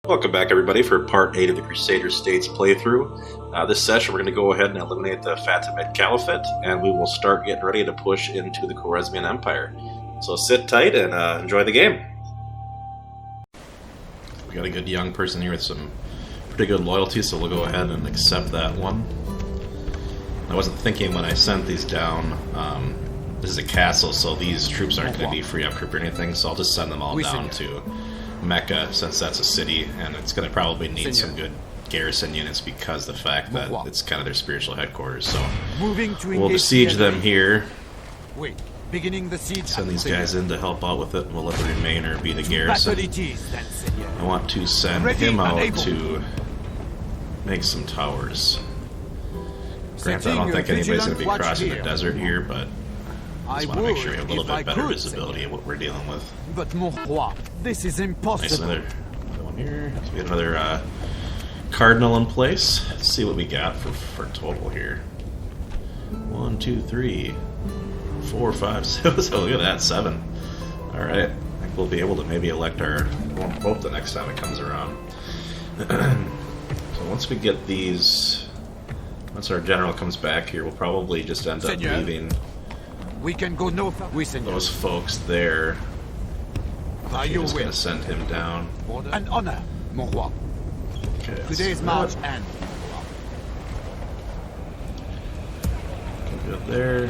Welcome back, everybody, for part 8 of the Crusader States playthrough. This session, we're going to go ahead and eliminate the Fatimid Caliphate, and we will start getting ready to push into the Khwarezmian Empire. So sit tight and enjoy the game. We got a good young person here with some pretty good loyalty, so we'll go ahead and accept that one. I wasn't thinking when I sent these down, this is a castle, so these troops aren't going to be free upkeep or anything, so I'll just send them all down to Mecca, since that's a city, and it's going to probably need some good garrison units because of the fact that it's kind of their spiritual headquarters. So we'll besiege them here. Beginning the siege. Send these guys in to help out with it, and we'll let the remainder be the garrison. I want to send him out to make some towers. Granted, I don't think anybody's going to be crossing the desert here, but I just want to make sure we have a little bit better visibility of what we're dealing with. But mon roi, this is impossible. Nice, another one here. So we have another cardinal in place. Let's see what we got for total here. 1, 2, 3, 4, 5, 6. Oh, look at that, 7. All right, I think we'll be able to maybe elect our pope the next time it comes around. So once we get these, once our general comes back here, we'll probably just end up leaving. We can go no further. Those folks there. I'm just going to send him down. An honor, mon roi. Okay, today's march and good there.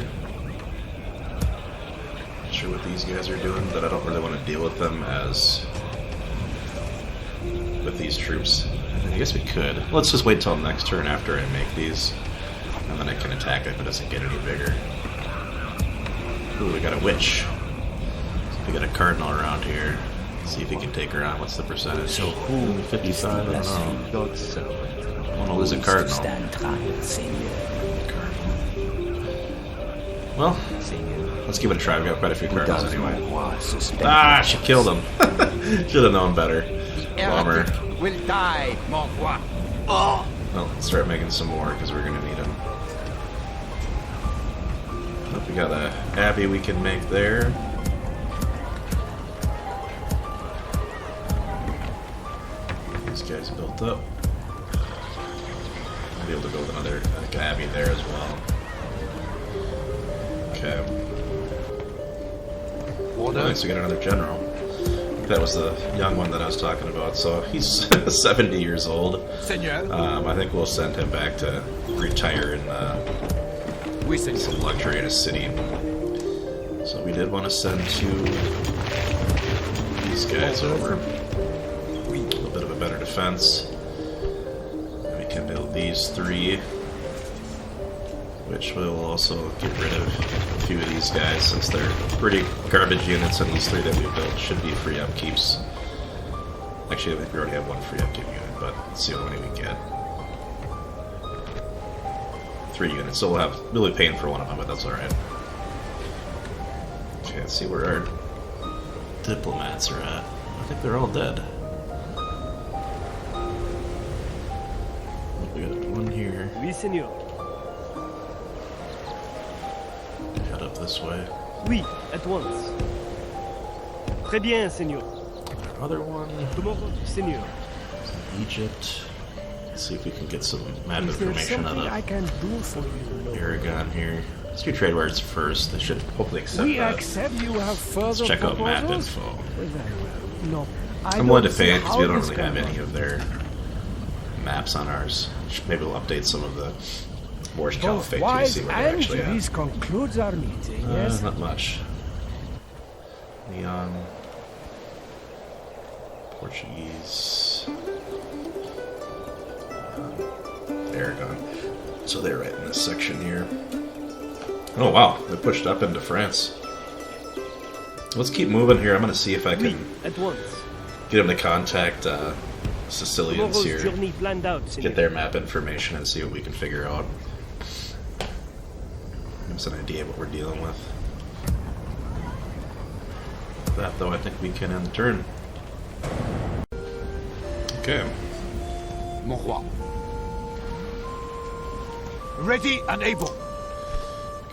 Not sure what these guys are doing, but I don't really want to deal with them as with these troops. I guess we could. Let's just wait till next turn after I make these, and then I can attack it if it doesn't get any bigger. Ooh, we got a witch. We got a cardinal around here. Let's see if he can take her on. What's the percentage? So who 55, I don't know. I want to lose a cardinal. Well, let's give it a try. We've got quite a few cardinals anyway. Ah, she killed him. Should have known better. Bummer. will die, mon roi. Well, let's start making some more because we're going to need them. We got a abbey we can make there. These guys built up. I'll be able to build another abbey there as well. Okay. Nice, we got another general. That was the young one that I was talking about. So he's 70 years old. I think we'll send him back to retire in some luxury in a city. So we did want to send these guys over. A little bit of a better defense. And we can build these 3, which will also get rid of a few of these guys since they're pretty garbage units, and these 3 that we built should be free upkeeps. Actually, I think we already have 1 free upkeep unit, but let's see how many we get. 3 units, so we'll be paying for 1 of them, but that's alright. Okay, let's see where our diplomats are at. I think they're all dead. We got 1 here. Oui, senor. Head up this way. Oui, at once. Très bien, senor. Another one. Tomorrow, senor. Egypt. Let's see if we can get some map information out of I can do for you, Aragon here. Let's do trade wars first. They should hopefully accept that. accept you have further Let's check out map proposals? info. Very well. No, I'm willing to pay it because we don't really have any of their maps on ours. Maybe we'll update some of the Moorish Caliphate to see where they actually are. This concludes our meeting, yes? Not much. Leon. Portuguese. Aragon. So they're right in this section here. Oh wow, they pushed up into France. Let's keep moving here. I'm going to see if I can At once. get them to contact Sicilians Tomorrow's here. journey planned out, senor. Get their map information and see what we can figure out. Give us an idea of what we're dealing with. With that though, I think we can end the turn. Okay. Mon roi. Ready and able.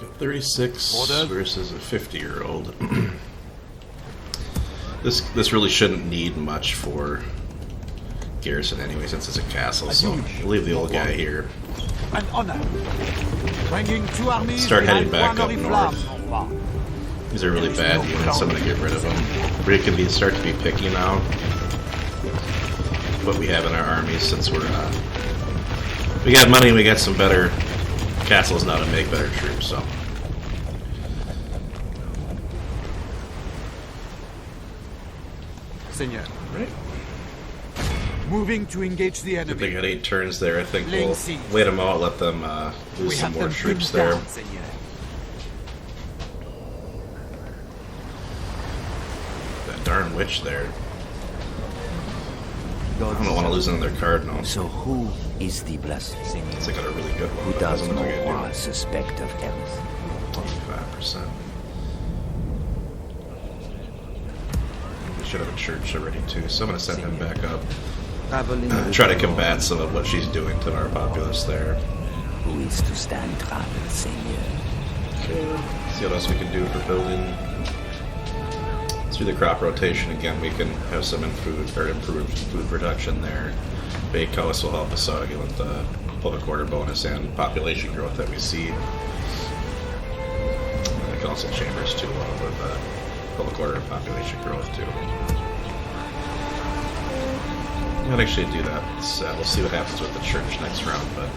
Got 36 versus a 50-year-old. This really shouldn't need much for garrison anyway, since it's a castle, As you so wish. we'll leave the old guy here. An honor. Bringing 2 armies Start heading behind back one up Oriflamme, mon roi. These are really bad units, I'm going to get rid of them. We can start to be picky now. What we have in our armies, since we got money and we got some better castles now to make better troops, so. Seigneur. Right. Moving to engage the If they enemy. got 8 turns there, I think Laying we'll siege. wait them out, let them lose We some have more them troops pinned there. down, Seigneur. That darn witch there. I God's don't want to lose another cardinal. So who is the blessed? It's like got a really good one. Who but does doesn't look like Monroy I do. suspect of everything? 25%. We should have a church already too, so I'm going to send him back up. traveling. Try to combat some of what she's doing to our populace there. Who is to stand trial, Seigneur? Okay. See what else we can do for building. Through the crop rotation again, we can have some improved food production there. Bay Coast will help us out again with the public order bonus and population growth that we see. And the council chambers too, along with public order and population growth too. We might actually do that. We'll see what happens with the church next round, but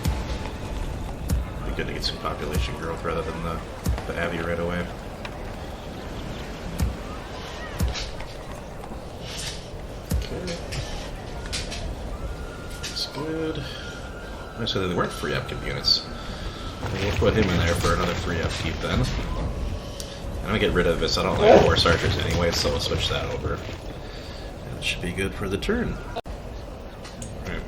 it'd be good to get some population growth rather than the abbey right away. That's good. I said they weren't free upkeep units. We'll put him in there for another free upkeep then. I'm gonna get rid of this. I don't like horse archers anyway, so we'll switch that over. And it should be good for the turn. Alright.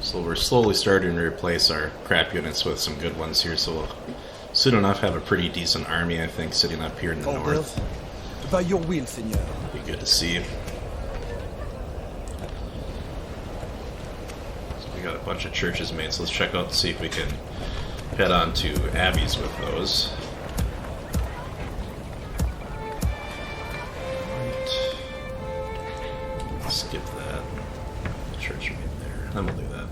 So we're slowly starting to replace our crap units with some good ones here, so we'll soon enough have a pretty decent army, I think, sitting up here in the north. By your will, Seigneur. Be good to see. We got a bunch of churches made, so let's check out and see if we can head on to abbeys with those. Right. Skip that. Church made there. Then we'll do that.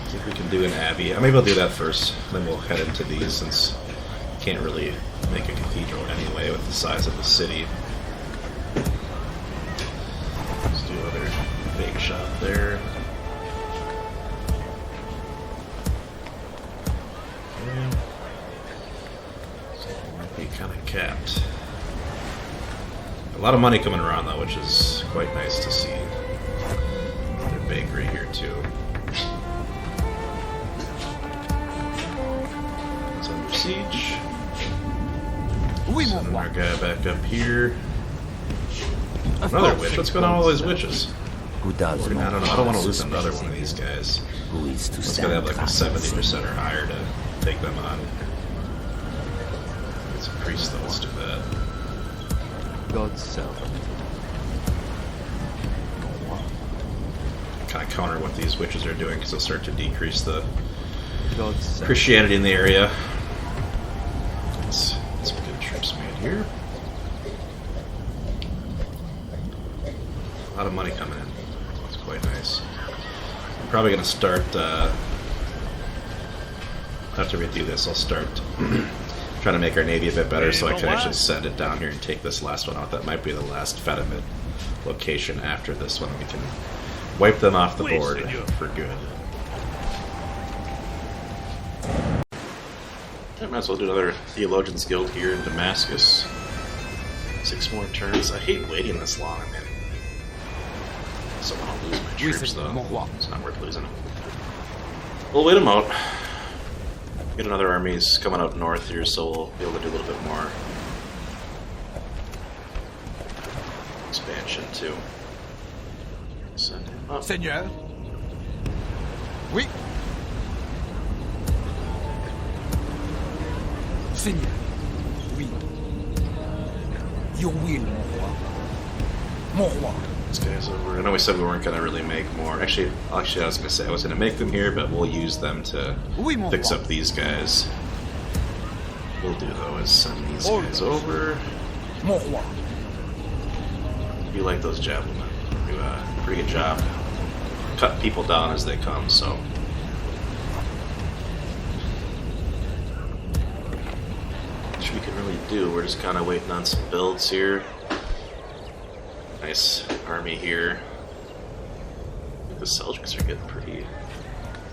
See if we can do an abbey. Maybe I'll do that first, then we'll head into these since we can't really make a cathedral anyway with the size of the city. Let's do another bake shop there. Okay. So it might be kind of capped. A lot of money coming around though, which is quite nice to see. Another bakery here too. It's under siege. Oui, mon Sending roi. our guy back up here. Another witch. What's going on with all these witches? Who does I don't know. I don't want to lose another one of these guys. Who is to It's gonna stand have like a trial, 70% or higher to take them on. It's a priest though. Let's do that. God's servant. Kind of counter what these witches are doing because they'll start to decrease the God's servant. Christianity in the area. Let's get some good troops made here. A lot of money coming in. It's quite nice. I'm probably going to start, after we do this, I'll start trying to make our navy a bit better so I can actually send it down here and take this last one out. That might be the last Fatimid location after this one. We can wipe them off the board for good. I might as well do another Theologians Guild here in Damascus. 6 more turns. I hate waiting this long. I mean, so I don't lose my troops though. It's not worth losing them. We'll wait them out. Get another armies coming out north here, so we'll be able to do a little bit more expansion too. Send him up. Seigneur. Oui. Seigneur. Oui. Your will, mon roi. Mon roi. This guy's over. I know we said we weren't going to really make more. Actually, I was going to say I was going to make them here, but we'll use them to Oui, mon fix roi. up these guys. We'll do though is send these guys over. Mon roi. You like those javelin? Do a pretty good job. cut people down as they come, so. Which we can really do. We're just kind of waiting on some builds here. Nice army here. The Seljuks are getting pretty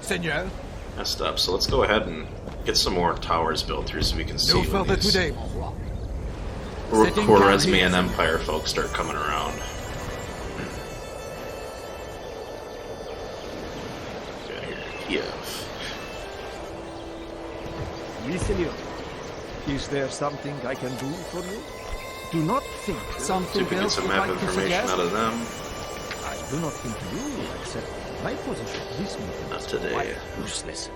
Seigneur, messed up, so let's go ahead and get some more towers built here so we can see no when further these today, mon roi. Setting Khwarezmian Khalid. Empire folks start coming around. Got here Kiev. Oui, Seigneur. Is there something I can do for you? Do not think See something if we get else some would map like to information suggest. out of them. I do not think you accept my position. This meeting Not is today. quite useless.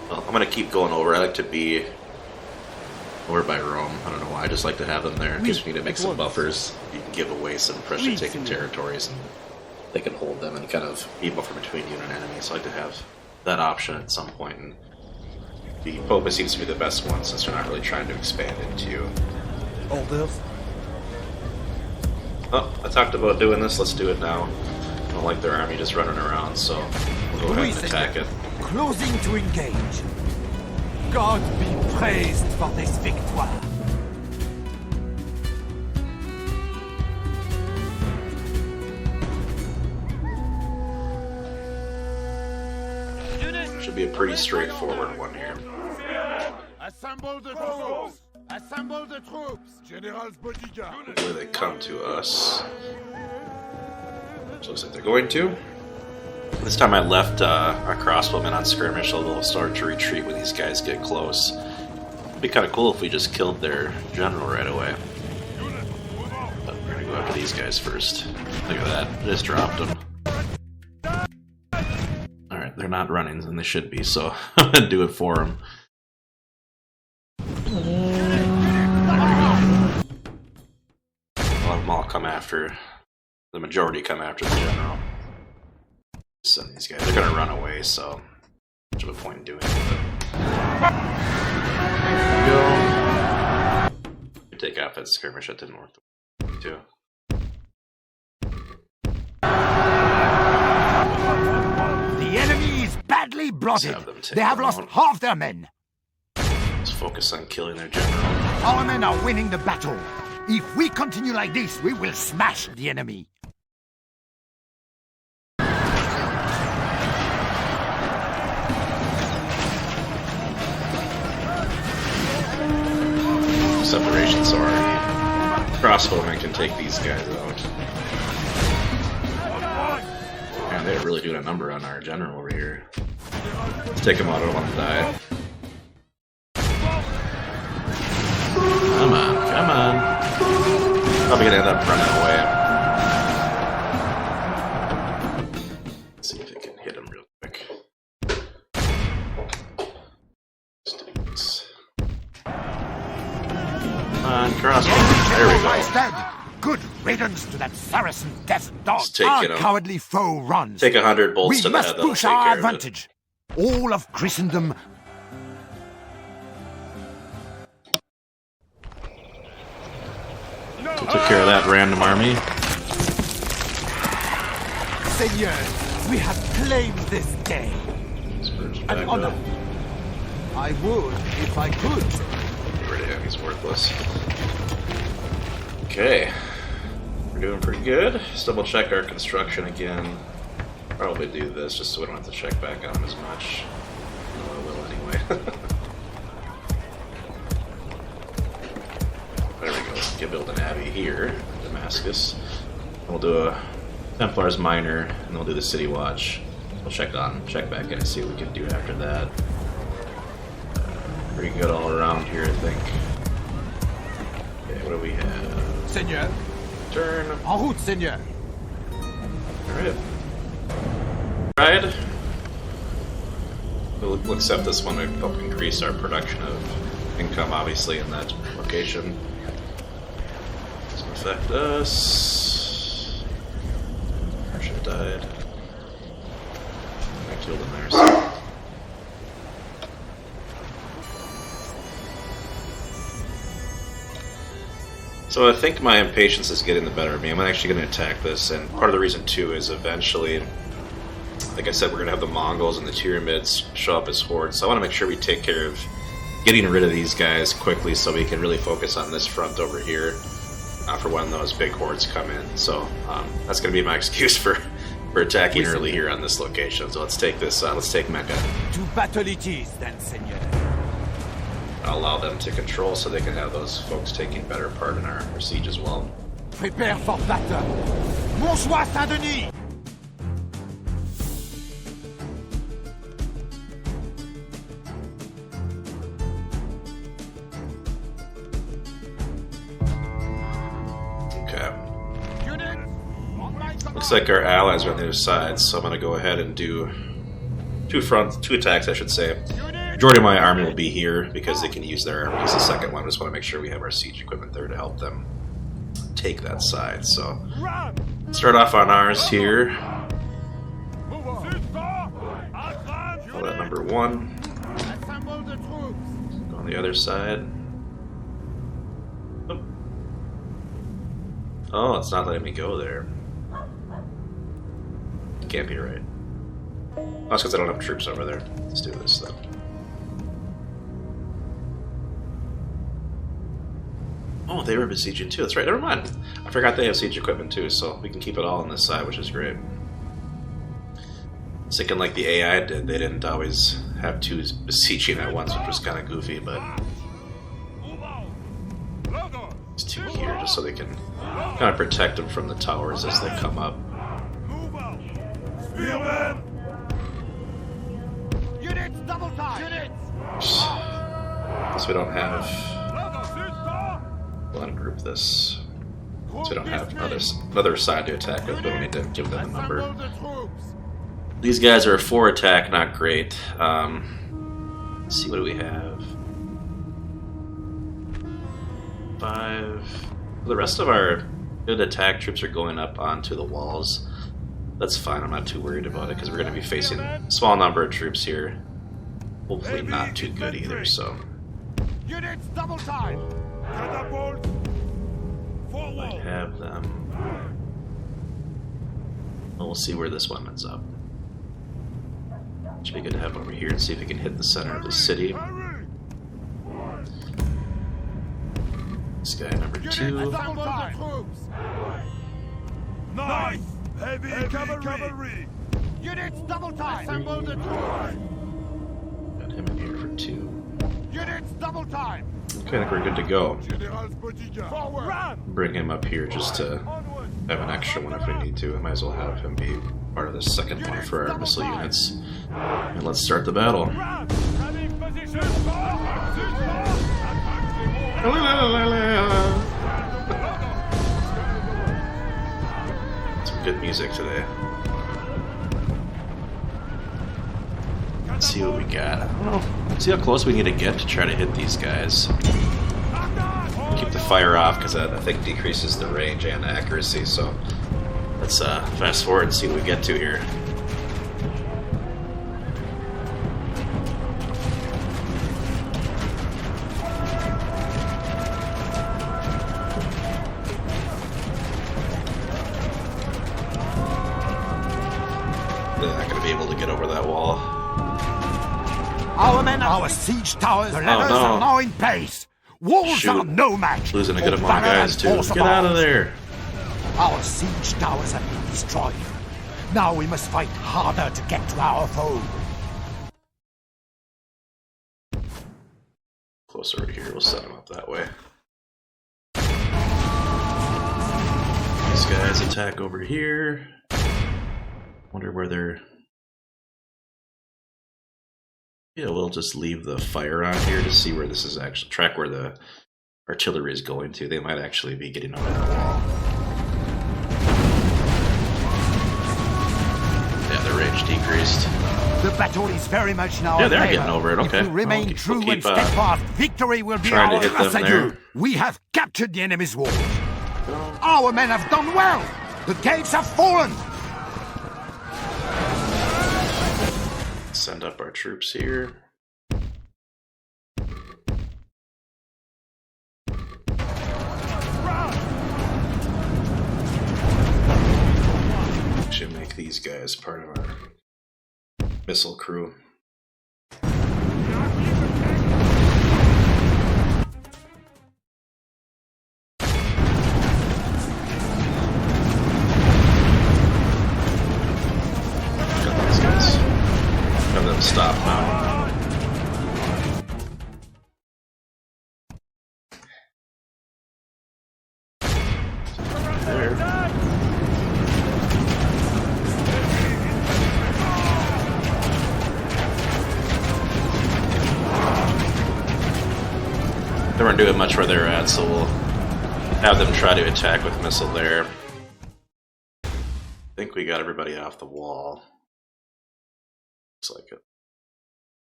Well, I'm gonna keep going over. I like to be over by Rome. I don't know why. I just like to have them there in case we need to make some buffers. You can give away some pressure-taking territories, and they can hold them and kind of be a buffer between you and an enemy. So I like to have that option at some point. And the Popa seems to be the best one since they're not really trying to expand into. Orders? Oh, I talked about doing this. Let's do it now. I don't like their army just running around, so we'll go ahead and attack it. Closing to engage. God be praised for this victoire. Should be a pretty straightforward one here. Assemble the troops! Assemble the troops! General's bodyguard! Hopefully they come to us. So looks like they're going to. This time I left our crossbowmen on skirmish, so they'll start to retreat when these guys get close. It'd be kind of cool if we just killed their general right away. But we're gonna go after these guys first. Look at that, just dropped them. Alright, they're not running, and they should be, so I'm gonna do it for them. A lot of them all come after, the majority come after the general. Some of these guys, they're gonna run away, so much of a point in doing it. But take off that skirmish, that didn't work too. The enemy is badly blotted. Have them take They have them lost out. half their men. Let's focus on killing their general. Our men are winning the battle. If we continue like this, we will smash the enemy. Separation sword. Crossbowmen can take these guys out. Man, they're really doing a number on our general over here. Let's take him out, I don't want to die. Come on, come on. Probably gonna end up running away. Let's see if we can hit him real quick. Sticks. Come on, crossbow. There we go. Dead. Good riddance to that Saracen death dog. Let's take Our it on. cowardly foe runs. Take 100 bolts We to the must head. That'll push take our care of it. advantage. All of Christendom. Took care of that random army. Seigneur, we have claimed this day. Spurs An back honor. up. I would if I could. Get rid of him, he's worthless. Okay. We're doing pretty good. Let's double check our construction again. Probably do this just so we don't have to check back on him as much. No, I will anyway. There we go. Get build an abbey here, Damascus. We'll do a Templar's Minor, and we'll do the City Watch. We'll check back in and see what we can do after that. Pretty good all around here, I think. Okay, what do we have? Seigneur, Turn. en route, Seigneur. Alright. Right. We'll accept this one to help increase our production of income, obviously, in that location. Doesn't affect us. Should have died. I killed him there, so. So I think my impatience is getting the better of me. I'm actually going to attack this, and part of the reason too is eventually, like I said, we're going to have the Mongols and the Tyranids show up as hordes. So I want to make sure we take care of getting rid of these guys quickly, so we can really focus on this front over here for when those big hordes come in. So that's going to be my excuse for attacking early here on this location. So let's take this. Let's take Mecca. To battle it is, then, Seigneur. I'll allow them to control so they can have those folks taking better part in our siege as well. Prepare for battle. Bonsoir, Saint-Denis! Okay. Looks like our allies are on the other side, so I'm going to go ahead and do two attacks, I should say. Majority of my army will be here because they can use their army as the second one. I just want to make sure we have our siege equipment there to help them take that side. So start off on ours here. Call that number 1. Go on the other side. Oh, it's not letting me go there. It can't be right. Oh, it's because I don't have troops over there. Let's do this though. Oh, they were besieging too. That's right. Never mind. I forgot they have siege equipment too, so we can keep it all on this side, which is great. It's thinking like the AI did. They didn't always have 2 besieging at once, which was kind of goofy, but it's 2 here just so they can kind of protect them from the towers as they come up. Units double time! Guess we don't have. We'll ungroup this. So we don't have another side to attack with, but we need to give them a number. These guys are a 4 attack, not great. Let's see, what do we have? 5. The rest of our good attack troops are going up onto the walls. That's fine, I'm not too worried about it because we're going to be facing a small number of troops here. Hopefully not too good either, so. Units double time! I have them. Well, we'll see where this one ends up. Should be good to have over here and see if we can hit the center of the city. This guy number 2. Nice! Heavy cavalry! Units double time! Assemble the troops! Got him in here for 2. Units double time! Okay, I think we're good to go. Forward! Bring him up here just to have an extra one if we need to. I might as well have him be part of the second one for our missile units. And let's start the battle. Some good music today. Let's see what we got. I don't know. Let's see how close we need to get to try to hit these guys. Keep the fire off because that I think decreases the range and accuracy. So let's fast forward and see what we get to here. They're not going to be able to get over that wall. Our siege towers, the ladders are now in place. Walls are no match. Losing a good amount of guys too. Get out of there. Our siege towers have been destroyed. Now we must fight harder to get to our foe. Closer over here, we'll set them up that way. These guys attack over here. Wonder where they're... Yeah, we'll just leave the fire on here to see where this is actually... track where the artillery is going to. They might actually be getting over the wall. Yeah, their range decreased. The battle is very much now. Yeah, they're getting over it. Okay. If we remain We'll true keep, and steadfast, victory will be trying to ours. hit them there. We have captured the enemy's wall. Our men have done well. The gates have fallen. Send up our troops here. make these guys part of our missile crew. Got these guys. Have them stop now. They weren't doing much where they're at, so we'll have them try to attack with missile there. I think we got everybody off the wall. Looks like it.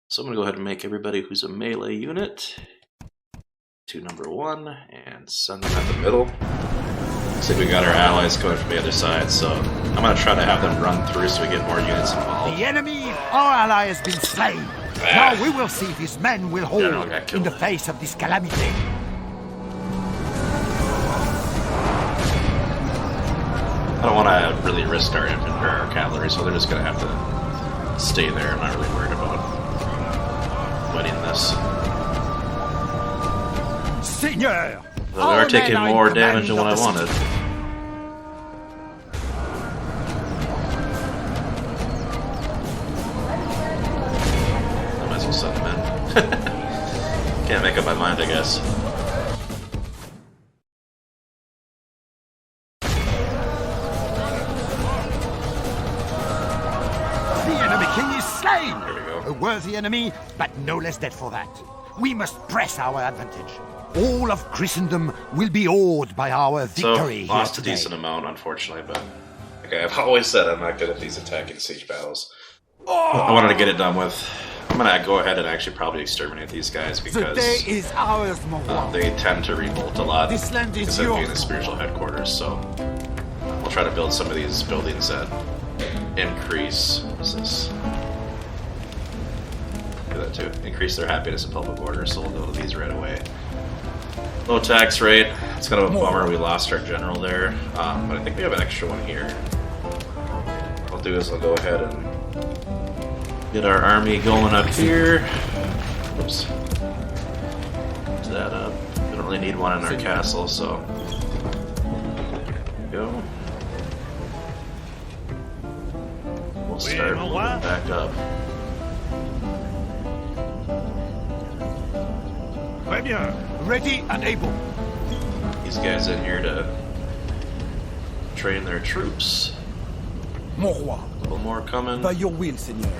So I'm going to go ahead and make everybody who's a melee unit to number 1 and send them at the middle. Looks like we got our allies going from the other side, so I'm going to try to have them run through so we get more units involved. The enemy, our ally, has been slain. Now we will see if his men will hold in the face of this calamity. I don't want to really risk our infantry or our cavalry, so they're just going to have to stay there. I'm not really worried about winning this. Seigneur! Well, we are taking more damage than what I wanted. I might as well send them in. Can't make up my mind, I guess. The enemy king is slain! There we go. A worthy enemy, but no less dead for that. We must press our advantage. All of Christendom will be awed by our victory. So, lost a today. decent amount, unfortunately, but like I've always said, I'm not good at these attacking siege battles. Oh! I wanted to get it done with. I'm gonna go ahead and actually probably exterminate these guys The because day is ours, mon roi. they tend to revolt a lot This land is instead of being the yours. spiritual headquarters. So we'll try to build some of these buildings that increase. What's this? Do that too. Increase their happiness in public order. So we'll go to these right away. Low tax rate. It's kind of a bummer we lost our general there, but I think we have an extra one here. What I'll do is I'll go ahead and get our army going up here. Oops. Put that up. We don't really need one in our castle, so there we go. We'll start moving back up. Très bien. Ready and able. These guys in here to train their troops. Mon roi. A little more coming. By your will, Seigneur.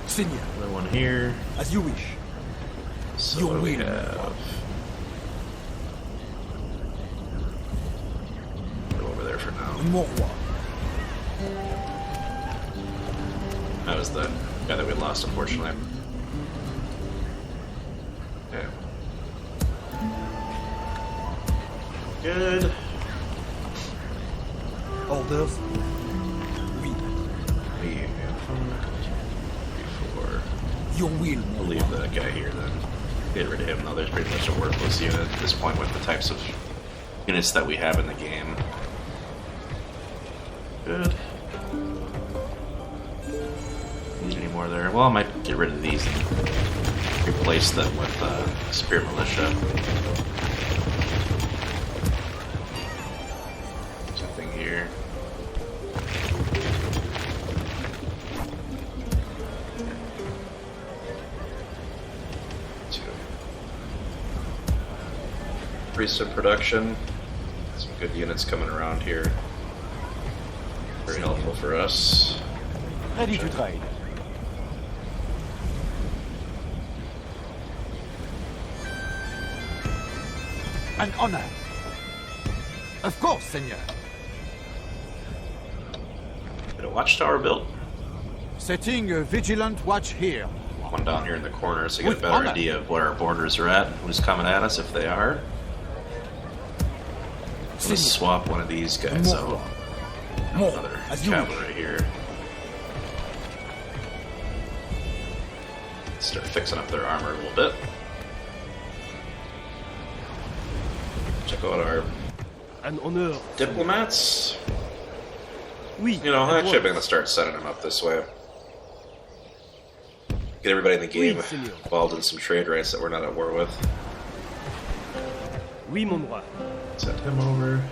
Seigneur, Another one here. as you wish. So Your what do we will. have? Go over there for now. Mon roi. That was the guy that we lost, unfortunately. Yeah. Good. Orders? Oui. Before. Your will, We'll mon roi. leave that guy here then. Get rid of him, though. There's pretty much a worthless unit at this point with the types of units that we have in the game. Good. Need any more there? Well, I might get rid of these and replace them with spear militia. Something here. Two. Increase in production. Some good units coming around here. Very helpful for us. Ready to trade. An honor. Of course, Seigneur. Get a watchtower built. Setting a vigilant watch here. One down here in the corner so you get a With better honor. idea of where our borders are at, who's coming at us if they are. Let's Seigneur. swap one of these guys More. out. More. Another As you cavalry here. Start fixing up their armor a little bit. Check out our An honor. diplomats. Oui. You know, actually, I'm going to start setting them up this way. Get everybody in the game Oui, Seigneur. involved in some trade rights that we're not at war with. Oui, mon roi. Set him over.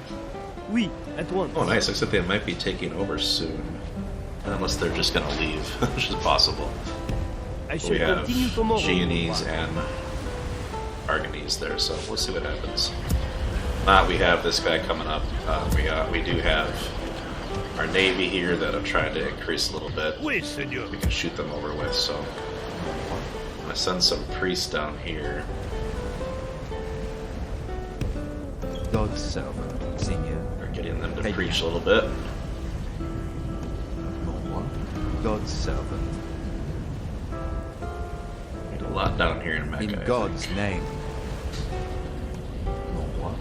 Oui, at once. Oh, nice. Except they might be taking over soon. Unless they're just going to leave, which is possible. I We shall have continue tomorrow. Geonese and Argonese there, so we'll see what happens. We have this guy coming up. We do have our navy here that I'm trying to increase a little bit. Oui, Seigneur. We can shoot them over with, so I'm gonna send some priests down here. God's servant, Seigneur. We're getting them to Hey. preach a little bit. mon roi. God's servant. Need a lot down here in Mecca. I In think. God's name. Mon roi.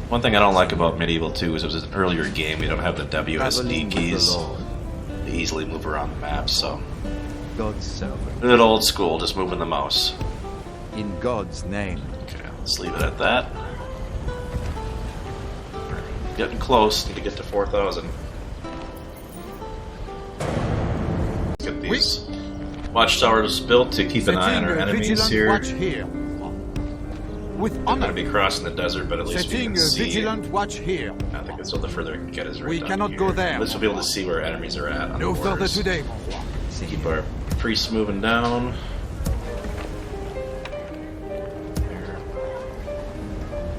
One thing I don't like about Medieval 2 is it was an earlier game. We don't have the WSD Traveling with the keys Lord. to easily move around the map, so God's servant. a bit old school, just moving the mouse. In God's name. Okay, let's leave it at that. Getting close. Need to get to 4,000. Get these watchtowers built to keep an eye on our enemies here. watch here. With I'm going honor, to be crossing the desert, but at least we setting can a see. vigilant watch here. I think it's all the further we can get is right We down cannot here. go there. At least we'll be able to see where enemies are at. On No the further borders. today, mon roi. Keep our priests moving down. There.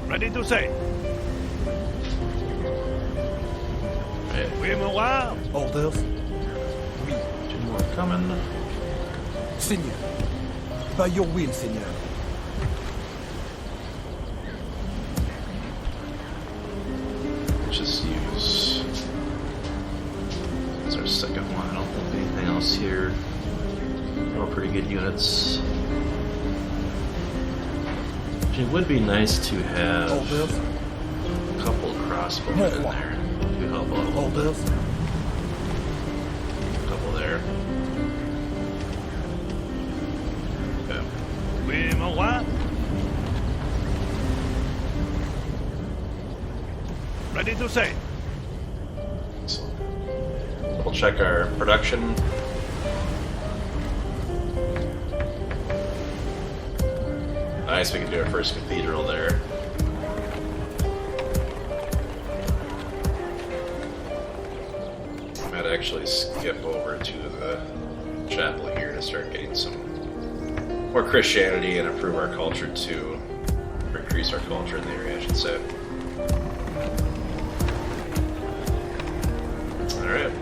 Ready to say. Right. Oui, mon roi. Orders, Two more coming. Seigneur. By your will, Seigneur. Just use. That's our second one. I don't think anything else here. All pretty good units. It would be nice to have Orders, a couple crossbows in there to help out a little bit. orders. A couple there. Okay. Oui, mon roi. Ready to say. So we'll check our production. Nice, we can do our first cathedral there. Might actually skip over to the chapel here to start getting some more Christianity and improve our culture too. Or increase our culture in the area, I should say. Alright.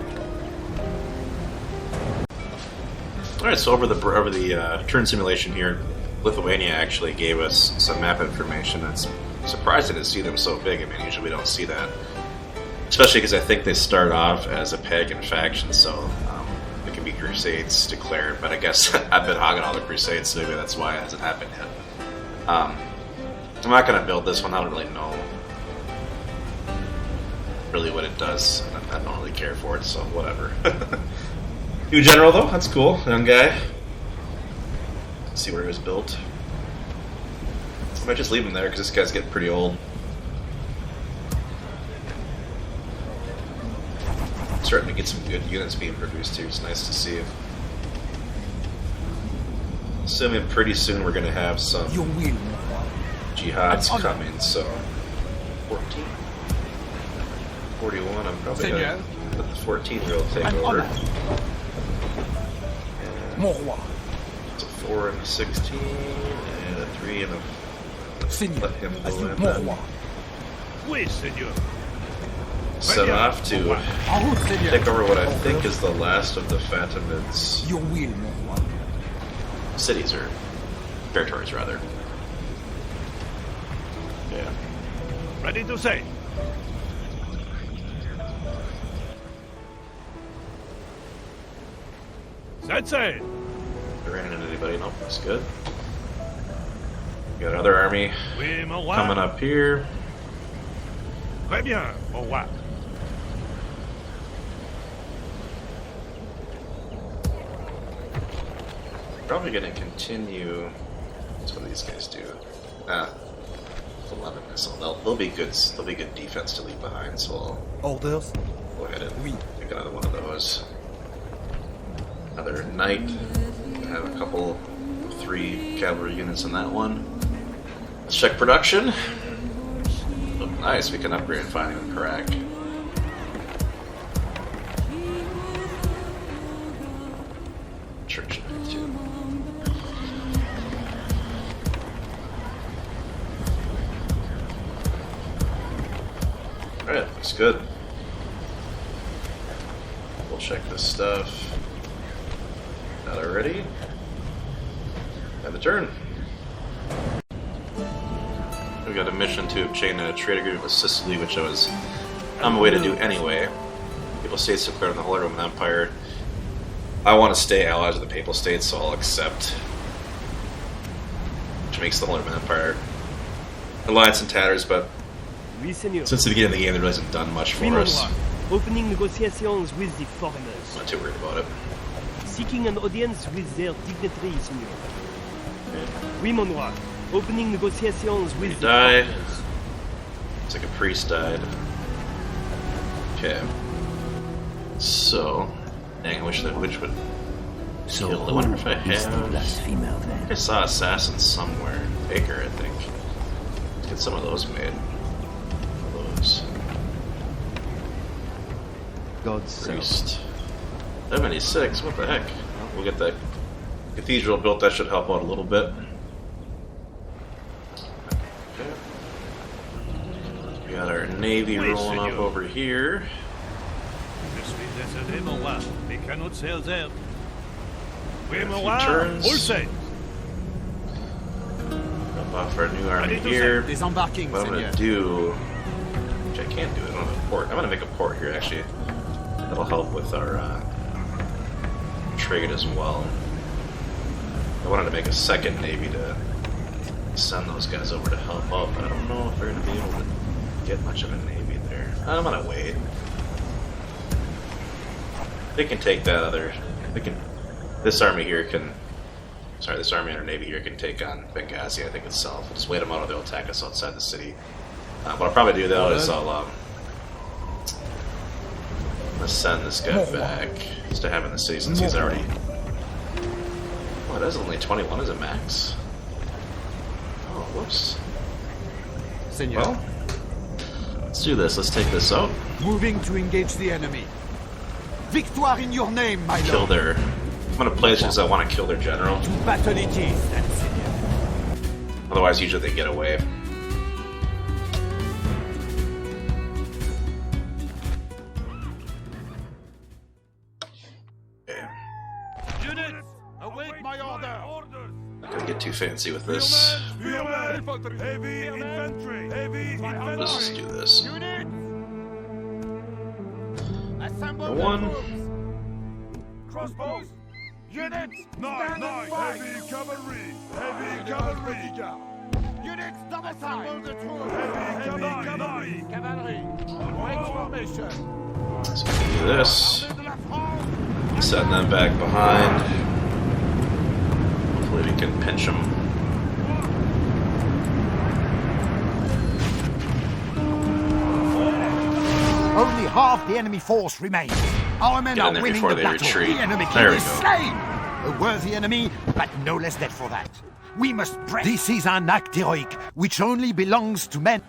Alright, so over the turn simulation here, Lithuania actually gave us some map information. That's surprising to see them so big. I mean, usually we don't see that. Especially because I think they start off as a pagan faction, so there can be crusades declared. But I guess I've been hogging all the crusades, so maybe that's why it hasn't happened yet. I'm not going to build this one. I don't really know really what it does. I don't really care for it, so whatever. New general, though. That's cool. Young guy. See where he was built. I might just leave him there because this guy's getting pretty old. Starting to get some good units being produced here. It's nice to see. Assuming pretty soon we're going to have some Your will, mon roi. jihads Honor. coming, so 14, 41. I'm probably Seigneur. going to let the 14 year old take An over. honor. Mon roi. It's a 4 and a 16, and a 3 and a. Seigneur. Let him As go you, in mon then. roi. Oui, Seigneur. Set off to En route, Seigneur. take over what I think is the last of the Fatimids' Your will, mon roi. cities, or territories, rather. Yeah. Ready to say. Sensei. Ran into anybody? Nope, that's good. Got another army Oui, mon roi. coming up here. Très bien, mon roi. Probably going to continue. That's what these guys do. 11 missile. They'll be good. They'll be good defense to leave behind. So Orders? I'll go ahead and pick another one of those. Another knight. Have a couple, 3 cavalry units in that one. Let's check production. Oh, nice. We can upgrade finally with Karak. Church Knight too. Alright, looks good. We'll check this stuff. Not already. Have a turn. We got a mission to obtain a trade agreement with Sicily, which I was on my way to do anyway. Papal States declared in the Holy Roman Empire. I want to stay allies with the Papal States, so I'll accept. Which makes the Holy Roman Empire alliance in tatters, but Oui, Seigneur. since the beginning of the game, it hasn't done much for Oui, mon us. roi. Opening negotiations with the foreigners. I'm not too worried about it. Seeking an audience with their dignitaries, Seigneur. Oui, mon roi. Opening negotiations with the Die. foreigners. It's like a priest died. Okay. So, dang, I wish that witch would So kill. I wonder if I who is the have. blasphemer I then? saw assassins somewhere. Baker, I think. Let's get some of those made. Those. God's servant. Priest. 76, what the heck? Well, we'll get that cathedral built, that should help out a little bit. Okay. We got our navy rolling up over here. Je suis désolé, mon roi. We cannot sail there. Oui, A mon few roi. turns. All set. Drop off our new army Ready to here. Disembarking, What I'm Seigneur. gonna do, which I can't do, I don't have a port. I'm gonna make a port here actually. That'll help with our trade as well. I wanted to make a second navy to send those guys over to help out, but I don't know if they're gonna be able to get much of a navy there. I'm gonna wait. They can take that other. They can. This army here can. Sorry, this army and our navy here can take on Benghazi, I think itself. We'll just wait them out or they'll attack us outside the city. What I'll probably do though is I'll let's send this guy back just to have him in the city since he's already. Oh, it is only 21 as a max. Oh, whoops. Seigneur. Well, let's do this. Let's take this out. Moving to engage the enemy. Victoire in your name, my Kill lord. their. I'm gonna play this because I want to kill their general. To battle it is, then, Seigneur. Otherwise, usually they get away. Okay. Units, await my order. Not gonna get too fancy with this. Heavy infantry. Heavy infantry. Let's just do this. Units. Assemble For one. Crossbows. Units. Nine. Heavy cavalry. Heavy cavalry. Units, double side. Assemble the troops. Heavy cavalry. Cavalry. Wait formation. So we can do this. Armée de la France. Send them back behind. Hopefully we can pinch them. Only half the enemy force remains. Our men Get in are there winning before the they battle. retreat. The enemy There king we is go. slain. A worthy enemy, but no less dead for that. We must press. This is an act heroic, which only belongs to men.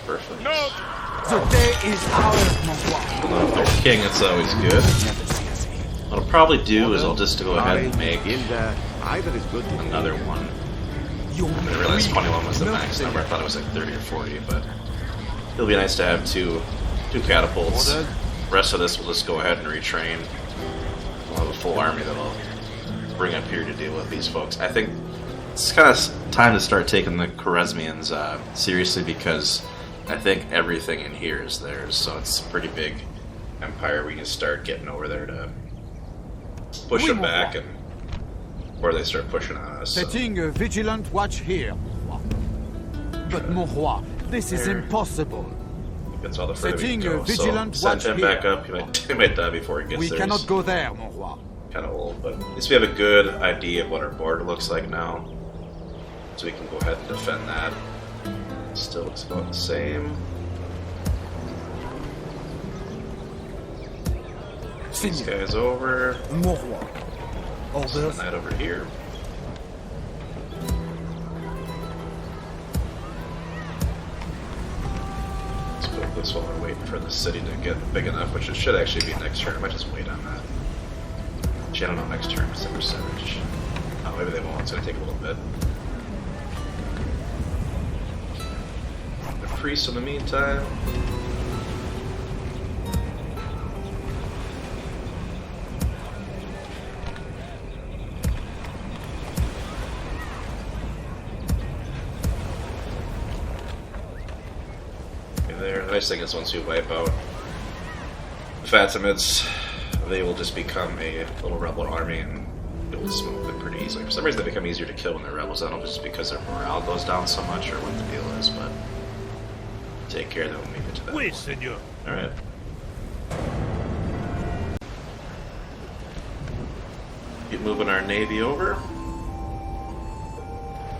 Perfect. The day is ours, mon roi. If they're king, it's always good. What I'll probably do is I'll just go ahead and make Either is good. another one. I didn't realize 21 was the max number. I thought it was like 30 or 40, but it'll be nice to have two catapults. The rest of this we'll just go ahead and retrain. We'll have a full army that I'll bring up here to deal with these folks. I think it's kind of time to start taking the Khwarezmians seriously because I think everything in here is theirs, so it's a pretty big empire. We can start getting over there to push them back and before they start pushing on us. So. Setting a vigilant watch here, mon roi. But, mon roi, this is There. impossible. That's all the further we can Setting go. a vigilant so send watch him here. back up. He might die before he gets We there. cannot go there, mon roi. kind of old, but at least we have a good idea of what our border looks like now. So we can go ahead and defend that. Still looks about the same. These guys over. Send that over here. Let's put this while we're waiting for the city to get big enough, which it should actually be next turn. I might just wait on that. Actually, I don't know next turn. It's the percentage. Oh, maybe they won't. It's going to take a little bit. The priest in the meantime. The nice thing is once you wipe out the Fatimids, they will just become a little rebel army and you'll smoke them pretty easily. For some reason they become easier to kill when they're rebels. I don't know if it's because their morale goes down so much or what the deal is, but take care of them when we get to that. Oui, Seigneur. Alright. Keep moving our navy over.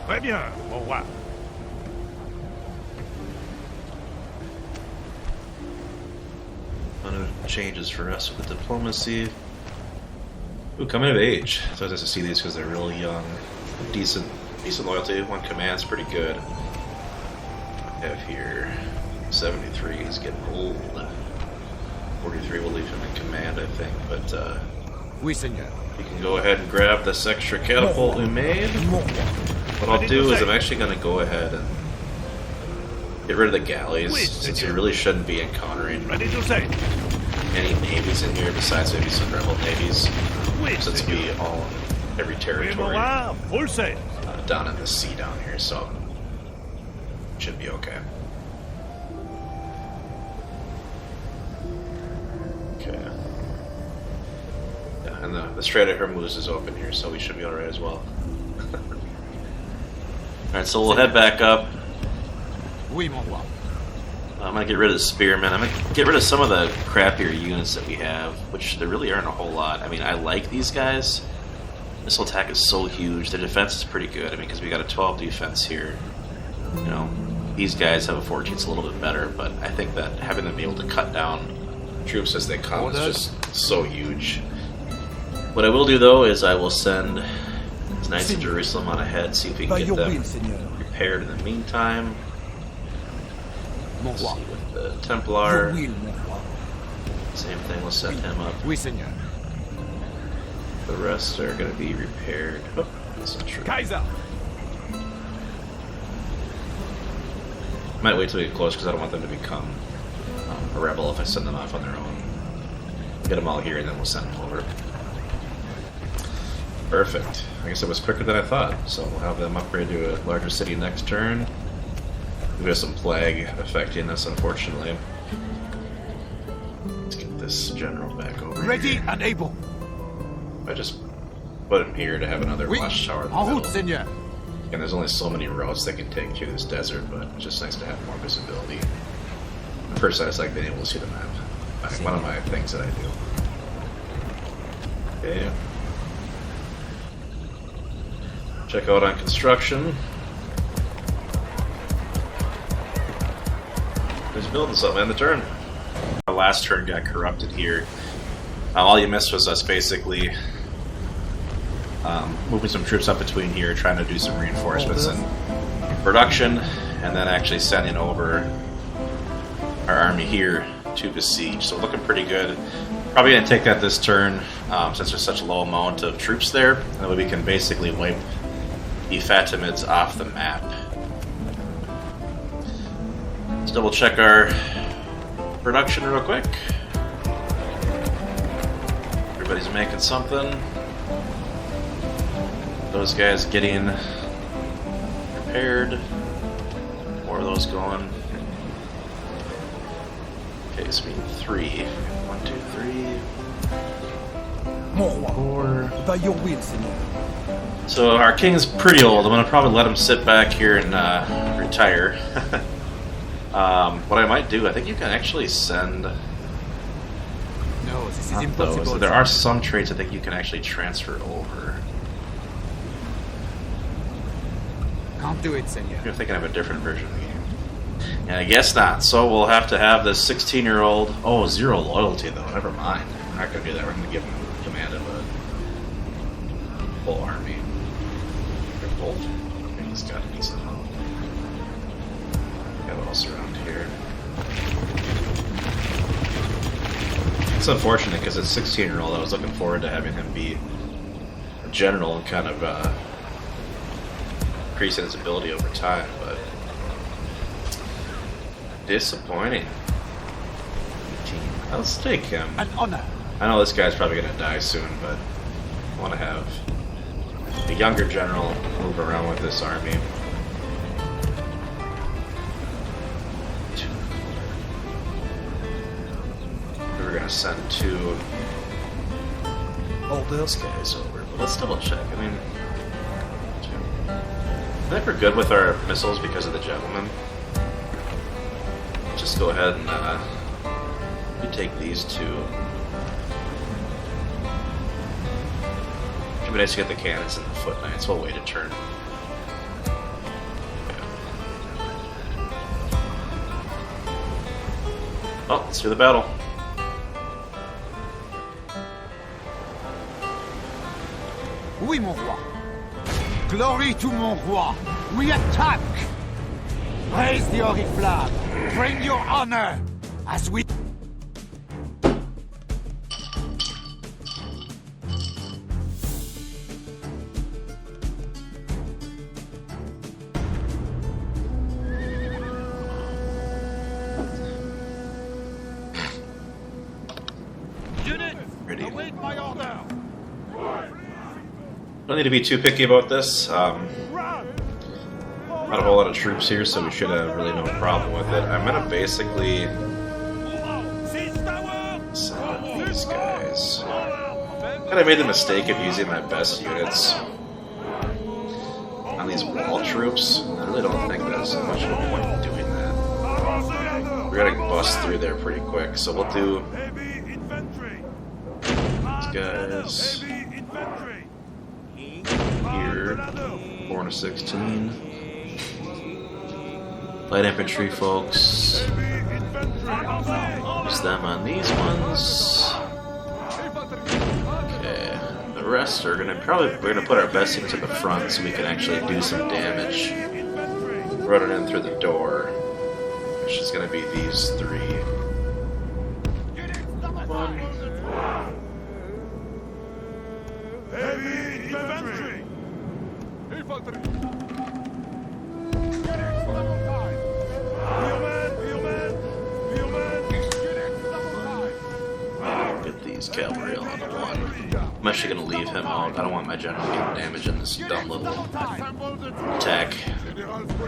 Très bien, mon roi. Changes for us with the diplomacy. Ooh, coming of age. So I nice to see these because they're really young. Decent loyalty. One command's pretty good. We have here 73. He's getting old. 43 will leave him in command, I think. But Oui, Seigneur. you can go ahead and grab this extra catapult we made. What I'll do is I'm actually going to go ahead and get rid of the galleys, since we really shouldn't be encountering Ready to say. any navies in here besides maybe some rebel navies, since we own every territory Full sail. down in the sea down here, so should be okay. Okay. Yeah, and the Strait of Hormuz is open here, so we should be alright as well. Alright, so we'll head back up. Oui, mon roi. I'm going to get rid of the spearmen. I'm going to get rid of some of the crappier units that we have, which there really aren't a whole lot. I mean, I like these guys. Missile attack is so huge. Their defense is pretty good. I mean, because we got a 12 defense here. You know, these guys have a 14. It's a little bit better, but I think that having them be able to cut down troops as they come is just so huge. What I will do, though, is I will send the Knights of Jerusalem on ahead, see if we can get them prepared in the meantime. Let's see, with the Templar, same thing, we'll set him up. Oui, Seigneur. The rest are going to be repaired. Oh, that's not true. Kaiser. Might wait till we get close because I don't want them to become a rebel if I send them off on their own. Get them all here and then we'll send them over. Perfect. I guess it was quicker than I thought. So we'll have them upgrade to a larger city next turn. We have some plague affecting us, unfortunately. Let's get this general back over Ready here. and able. I just put him here to have another Oui. watchtower in the En route, middle. Seigneur. And there's only so many routes they can take through this desert, but it's just nice to have more visibility. At first, I just like being able to see the map. One of my things that I do. Okay. Check out on construction. Who's building something in the turn? Our last turn got corrupted here. All you missed was us basically moving some troops up between here, trying to do some reinforcements and production, and then actually sending over our army here to besiege. So looking pretty good. Probably going to take that this turn, since there's such a low amount of troops there. That way we can basically wipe the Fatimids off the map. Let's double check our production real quick. Everybody's making something. Those guys getting repaired. More of those going. Okay, so we need 3. 1, 2, 3. Mon roi. 4. By your will, Seigneur. So our king's pretty old. I'm gonna probably let him sit back here and retire. What I might do, I think you can actually send. No. No, this is Not impossible. those. There are some traits I think you can actually transfer over. Can't do it, Senor. You're thinking of a different version of the game. And I guess not. So we'll have to have this 16-year-old. Oh, 0 loyalty though. Never mind. We're not going to do that. We're going to give him command of a full army. Or bolt. I think he's got a decent amount. Got what else around here? It's unfortunate because at 16-year-old, I was looking forward to having him be a general and kind of increasing his ability over time, but disappointing. Let's take him. An honor. I know this guy's probably going to die soon, but I want to have a younger general move around with this army. We're going to send 2 of those guys over, but let's double check. I mean, I think we're good with our missiles because of the gentleman. Just go ahead and we take these 2. Should be nice to get the cannons and the foot knights. We'll wait a turn. Well, let's do the battle. Oui, mon roi. Glory to mon roi. We attack. Raise the Auric flag. Bring your honor as we. Ready. Await my order. Don't need to be too picky about this. Not a whole lot of troops here, so we should have really no problem with it. I'm gonna basically set up these guys. And I made the mistake of using my best units on these wall troops. I really don't think there's much of a point in doing that. We're gonna bust through there pretty quick, so we'll do these guys here. 4 and a 16. Light infantry folks. Use them on these ones. Okay. The rest are gonna we're gonna put our best units at the front so we can actually do some damage. Running in through the door. Which is gonna be these 3. Heavy infantry. Infantry. Get these cavalry on the 1. I'm actually gonna leave him out. I don't want my general getting damage in this dumb little attack.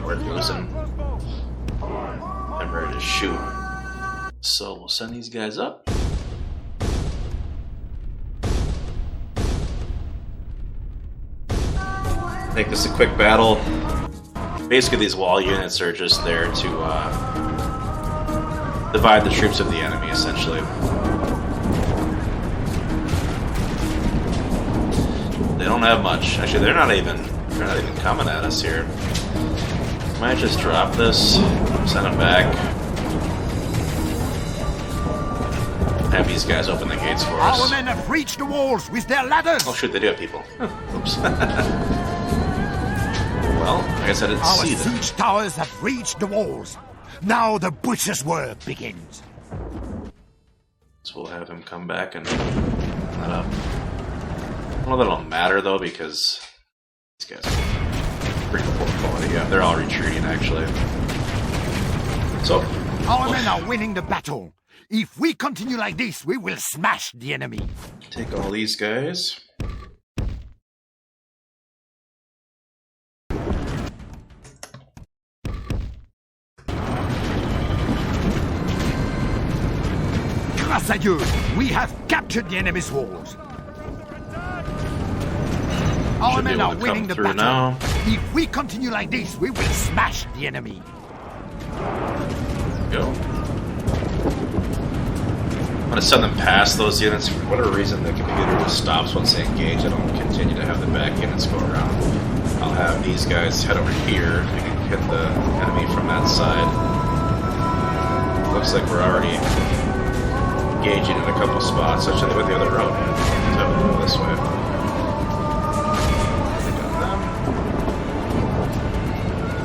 We're losing. I'm ready to shoot. So we'll send these guys up. Make this a quick battle. Basically, these wall units are just there to divide the troops of the enemy, essentially. They don't have much. Actually, they're not even coming at us here. Might just drop this, send them back. Have these guys open the gates for us. Our men have reached the walls with their ladders. Oh shoot, they do have people. Oops. Well, I guess I didn't Our see them. siege towers have reached the walls. Now the butcher's work begins. So we'll have him come back and open that up. I don't know that it'll matter though, because these guys are pretty poor quality. Yeah, they're all retreating actually. So Our men are winning the battle. If we continue like this, we will smash the enemy. take all these guys. Grâce à Dieu, we have captured the enemy's walls. Our Should be men able are to winning come the through battle. now. If we continue like this, we will smash the enemy. Go. I'm going to send them past those units. For whatever reason, the computer just stops once they engage. I don't continue to have the back units go around. I'll have these guys head over here. We can hit the enemy from that side. Looks like we're already engaging in a couple spots. Actually, they went the other route. So we'll go this way.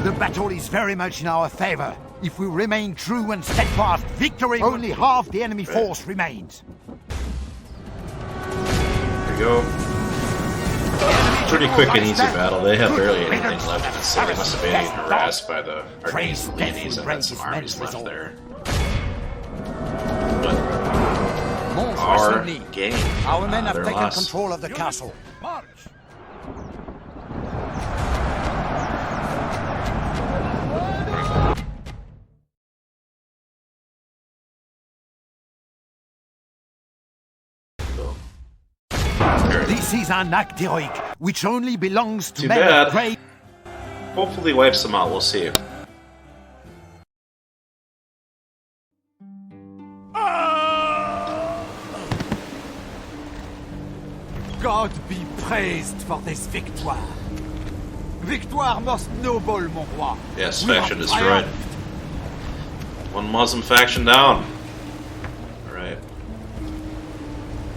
The battle is very much in our favor. If we remain true and steadfast, victory. Only half the enemy force remains. There you go. Pretty quick and easy battle. They have barely anything left in the city. They must have been getting harassed by the Armenians and Leonese and had some armies left there. But our game. Our men have taken lost. control of the castle. March! This is an act heroic, which only belongs to Too men bad. of great. Hopefully wipes them out. We'll see. God be praised for this victoire. Victoire most noble, mon roi. Yes, We faction have destroyed. triumphed. One Muslim faction down. Alright.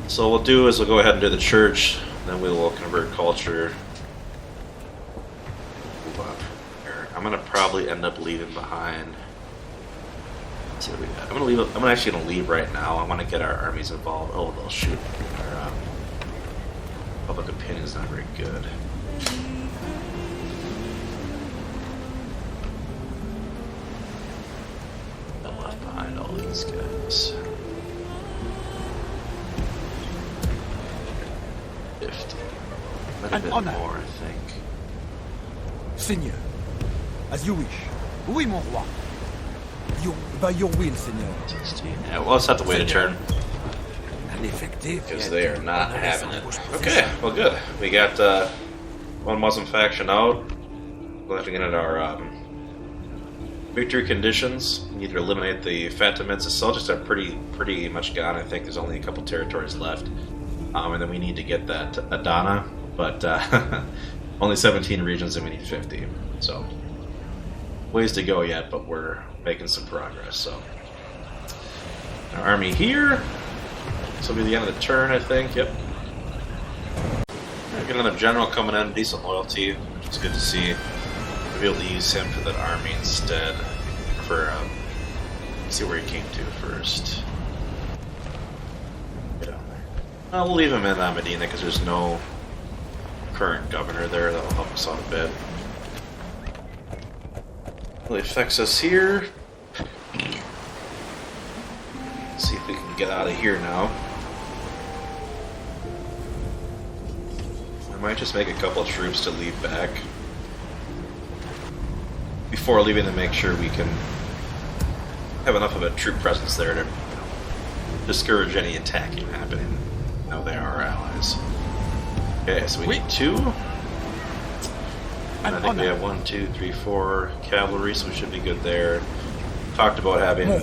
So what we'll do is we'll go ahead and do the church, then we will convert culture. Move on from there. I'm gonna probably end up leaving behind. Let's see what we got. I'm actually gonna leave right now. I want to get our armies involved. Oh, they'll shoot. Our public opinion is not very good. I left behind all these guys. 50. Might have An been honor. more, I think. Seigneur, as you wish. Oui, mon roi. By your will, Seigneur. 16. Yeah, we'll just have to wait a turn. An effective. Because they are not having it. Okay, well good. We got one Muslim faction out. We'll have to get into our victory conditions. We need to eliminate the Fatimids. The soldiers are pretty much gone. I think there's only a couple territories left. And then we need to get that Adana, but only 17 regions and we need 50. So, ways to go yet, but we're making some progress. So, our army here. This will be the end of the turn, I think. Yep. Get another general coming in, decent loyalty, which is good to see. We'll be able to use him for that army instead. For see where he came to first. Get down there. We'll leave him in Medina because there's no current governor there. That'll help us out a bit. Really affects us here. Let's see if we can get out of here now. I might just make a couple of troops to leave back before leaving to make sure we can have enough of a troop presence there to discourage any attacking happening. No, they are our allies. Okay, so we need 2. And I think we have 1, 2, 3, 4 cavalry, so we should be good there. Talked about having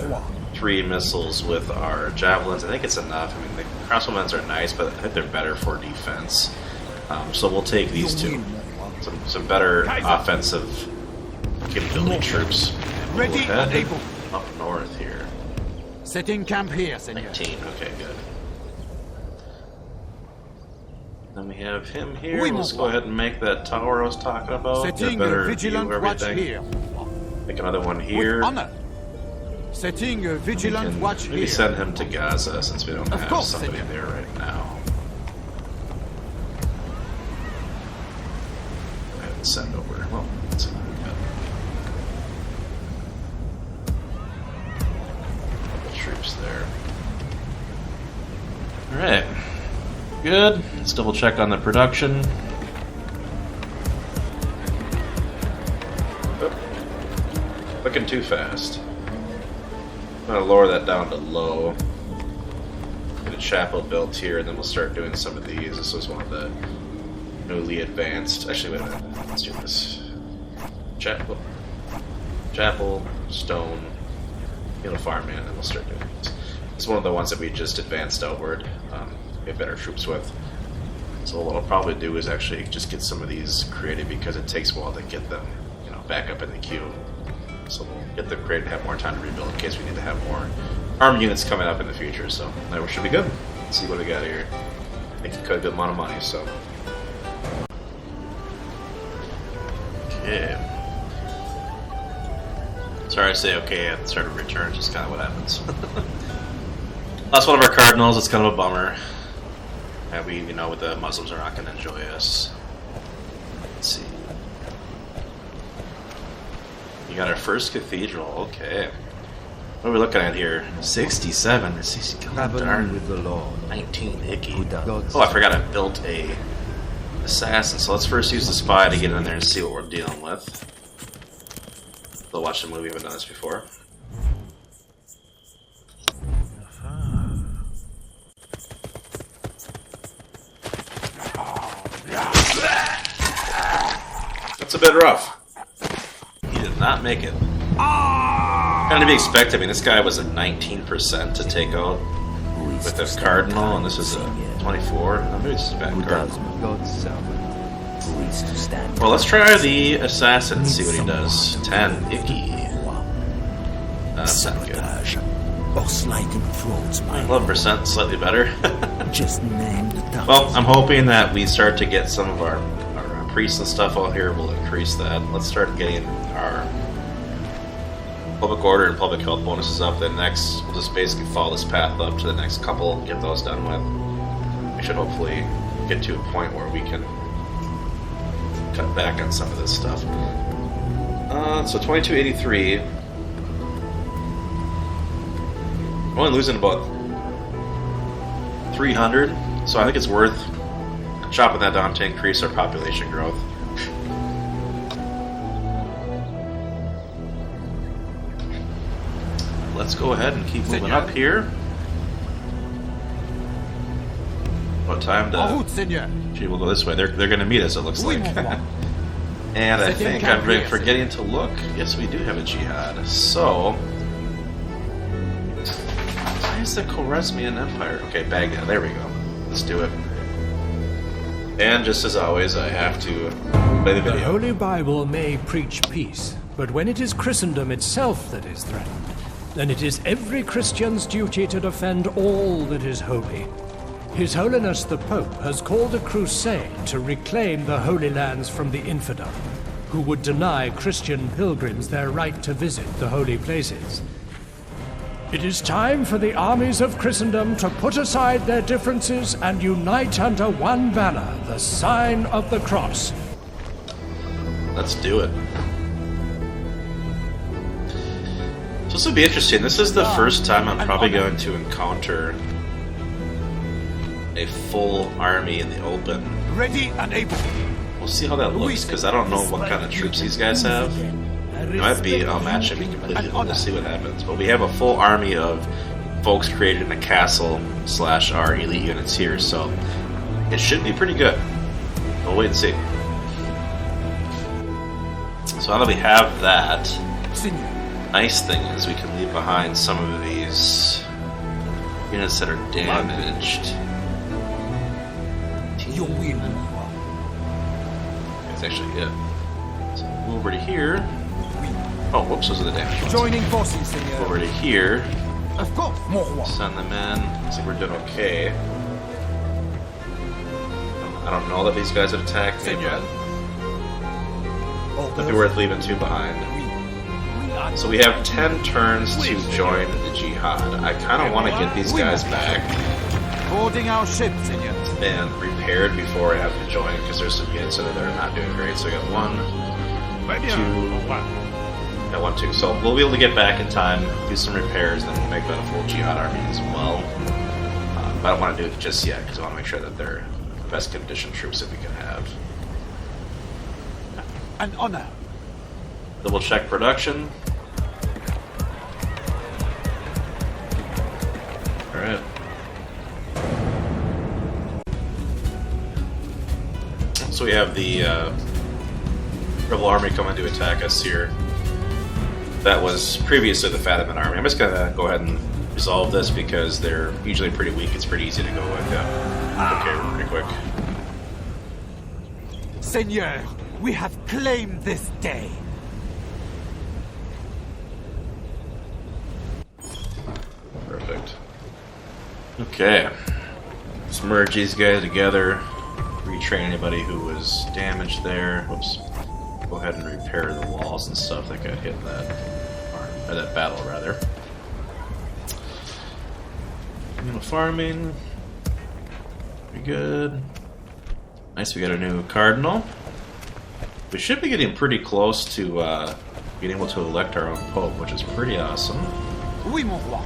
3 missiles with our javelins. I think it's enough. I mean, the crossbowmen are nice, but I think they're better for defense. So we'll take these 2. Some better offensive capability troops. Ready We'll and head able. up north here. Setting camp here, Seigneur. 19. Okay, good. Then we have him here. Oui, Let's mon go roi. ahead and make that tower I was talking about. Get a Setting better a view vigilant of watch everything. here. Make another one With here. honor. Setting a vigilant Can watch maybe here. send him to Gaza since we don't Of have course, somebody Seigneur. there right now. Go ahead and send over. Well, that's not good. Couple troops there. Alright. Good. Let's double check on the production. Oh. Looking too fast. I'm gonna lower that down to low. Get a chapel built here, and then we'll start doing some of these. This was one of the newly advanced. Actually, wait a minute. Let's do this. Chapel, stone, farming, and then we'll start doing these. It's one of the ones that we just advanced outward. We have better troops with. So what I'll probably do is actually just get some of these created because it takes a while to get them, back up in the queue. So we'll get them created and have more time to rebuild in case we need to have more armed units coming up in the future. So that should be good. Let's see what we got here. Making quite a good amount of money, so. Okay. Sorry I say okay at the start of return, just kind of what happens. Lost one of our cardinals, it's kind of a bummer. And we, with the Muslims are not going to enjoy us. Let's see. You got our first cathedral, okay. What are we looking at here? 67 or 60. Darn. With the Lord. 19 icky. God's Oh, I forgot I built a assassin. So let's first use the spy to get in there and see what we're dealing with. We'll watch the movie. We haven't done this before. That's a bit rough. He did not make it. Kind of to be expected. I mean, this guy was a 19% to take out with this cardinal, and this is a 24. Maybe this is a bad cardinal. God's servant. Who is to stand Well, let's try the assassin and see what he does. 10 icky. That's not good. or sliding throats, my 11%, slightly better. just name the town. Well, I'm hoping that we start to get some of our priests and stuff out here. We'll increase that. Let's start getting our public order and public health bonuses up. Then next, we'll just basically follow this path up to the next couple, get those done with. We should hopefully get to a point where we can cut back on some of this stuff. So 2283. We're only losing about 300, so I think it's worth chopping that down to increase our population growth. Let's go ahead and keep moving up here. What time to... En route, Seigneur. Gee, we'll go this way. They're going to meet us, it looks like. And I think I'm forgetting to look. Yes, we do have a jihad. So... why is the Khwarezmian Empire? Okay, Baghdad. There we go. Let's do it. And just as always, I have to play the The video. Holy Bible may preach peace, but when it is Christendom itself that is threatened, then it is every Christian's duty to defend all that is holy. His Holiness the Pope has called a crusade to reclaim the Holy Lands from the infidel, who would deny Christian pilgrims their right to visit the holy places. It is time for the armies of Christendom to put aside their differences and unite under one banner, the sign of the cross. Let's do it. So this will be interesting. This is the first time I'm probably going to encounter a full army in the open. Ready and able. We'll see how that looks, because I don't know what kind of troops these guys have. It might be outmatched and be completely. We'll see what happens. But we have a full army of folks created in a castle / our elite units here, so it should be pretty good. We'll wait and see. So now that we have that, nice thing is we can leave behind some of these units that are damaged. Your will. That's actually it. So move over to here. Oh, whoops, those are the damage ones. Joining forces, Seigneur. Over to here. Of course, mon roi. Send them in. Looks like we're doing okay. I don't know that these guys have attacked me, but it'd be worth leaving two behind. So we have 10 turns to join the jihad. I kind of want to get these guys back Boarding our ship, Seigneur. and repaired before I have to join, because there's some units in there that are not doing great. So we got 1, 2. So we'll be able to get back in time, do some repairs, and then we'll make that a full jihad army as well. But I don't want to do it just yet, because I want to make sure that they're the best conditioned troops that we can have. An honor. Double check production. Alright. So we have the Rebel Army coming to attack us here. That was previously the Fatimid army. I'm just gonna go ahead and resolve this because they're usually pretty weak. It's pretty easy to go like that. Okay, pretty quick. Seigneur, we have claimed this day. Perfect. Okay. Let's merge these guys together. Retrain anybody who was damaged there. Whoops. Go ahead and repair the walls and stuff that got hit in that or that battle rather. Farming. Pretty good. Nice, we got a new cardinal. We should be getting pretty close to being able to elect our own pope, which is pretty awesome. Oui, mon roi.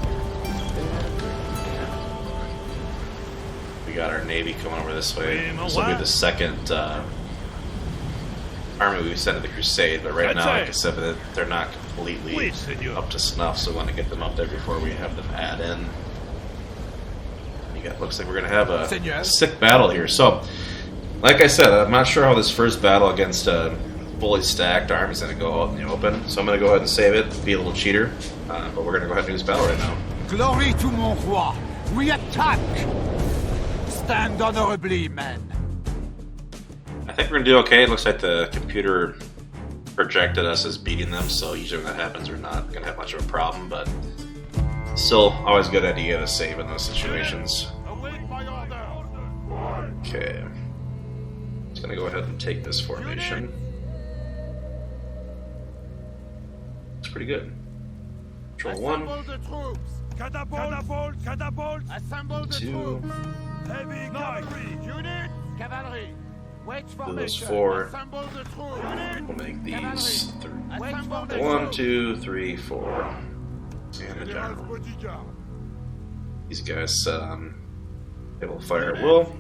We got our navy coming over this way. This will be the second army we sent to the Crusade, but right now, like I said, they're not completely up to snuff, so we want to get them up there before we have them add in. Looks like we're going to have a sick battle here. So, like I said, I'm not sure how this first battle against a fully stacked army is going to go out in the open. So I'm going to go ahead and save it, be a little cheater. But we're going to go ahead and do this battle right now. Glory to mon roi. We attack. Stand honorably, men. I think we're going to do okay. It looks like the computer projected us as beating them. So usually when that happens, we're not going to have much of a problem. But still, always a good idea to save in those situations. Okay. Just gonna go ahead and take this formation. It's pretty good. Control 1. 2. Those 4. We'll make these 3. 1, 2, 3, 4. And a general. These guys they will fire at will.